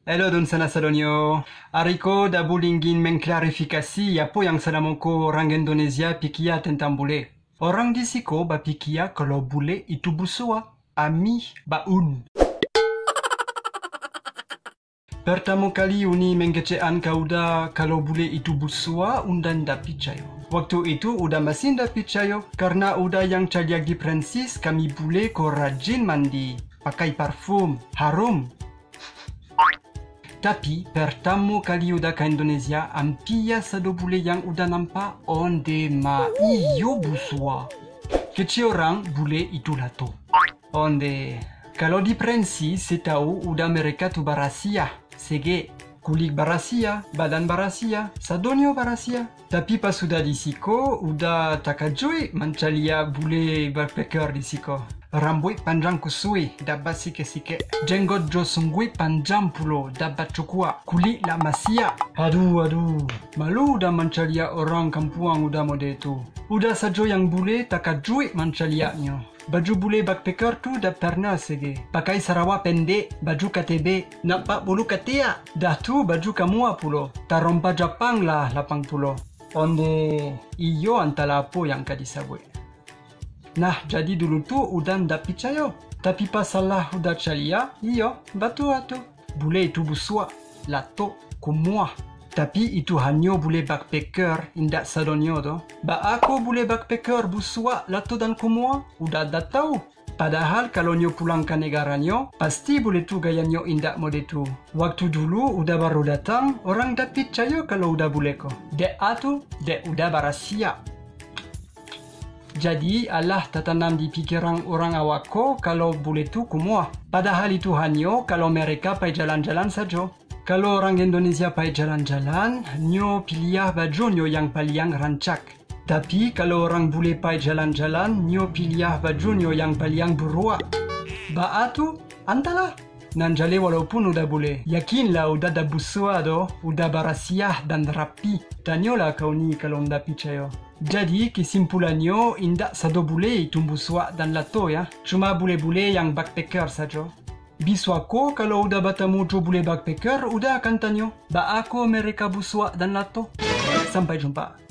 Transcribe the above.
Hello dun sana Sadonio. Ariko da bulingin mengklarifikasi apa yang sadamoko orang Indonesia pikia tentang bule. Orang di siko ba pikia kalau bule itu busua. Ami baun. Pertama kali uni mengecean kauda kalau bule itu busua undan da picayo. Waktu itu udah masih da picayo karena udah yang caliak di Prancis kami bule ko rajin mandi, pakai parfum, harum. Tapi pertama kali udah ke Indonesia, ampia sado bule yang udah nampak onde ma iyo busua. Kecil orang bule itu lato. Onde kalau di Prancis saya tahu udah mereka tu barasia. Sege kulit barasia, badan barasia, Sadonio barasia. Tapi pas sudah di siko, udah takajui mencalia bule backpacker di siko. Rambut panjang kusui, dapat sike-sike. Jenggot jo sunggui panjang pulo, dapat cukua. Kulit lah masia. Aduh. Malu udah mencalia orang kampung udah mode itu. Udah sajo yang bule takajui mencaliaknya. Baju bule backpacker tu dah pernah sege. Pakai Sarawak pendek, baju KTB, nampak bulu katia. Dah tu baju kamua pulo. Tarompa Jepang lah 80. Onde iyo antara apa yang kadisabui. Nah, jadi dulu tu udah ndak percaya. Tapi pasalah udah calia, iyo, batu. Bule itu busua, lato, kumua. Tapi itu hanya bule backpacker, indak Sadonio tu. Ba aku bule backpacker busua, lato dan kumua, udah dah tahu. Padahal kalau nyo pulang ke negaranya, pasti bule tu gayanya indak mode tu. Waktu dulu udah baru datang, orang dah percaya kalau udah bule ko. Dek atu, dek udah barasia. Jadi Allah tertanam di pikiran orang awakko kalau bule tu kumua. Padahal itu hanya kalau mereka pergi jalan-jalan saja. Kalau orang Indonesia pergi jalan-jalan, nyo pilih baju nyo yang paling rancak. Tapi kalau orang bule pergi jalan-jalan, nyo pilih baju nyo yang paling beruak. Baatu, antalah. Nanjale walaupun udah bule. Yakinlah udah da busua do, udah barasiah dan rapi. Tanyolah kau ni kalau ndak percaya. Jadi kesimpulannya indak sado bule itu busua dan lato ya. Cuma bule-bule yang backpacker saja. Biswako kalau udah bertemu jo bule backpacker udah akan tanya. Ba aku mereka busua dan lato. Sampai jumpa.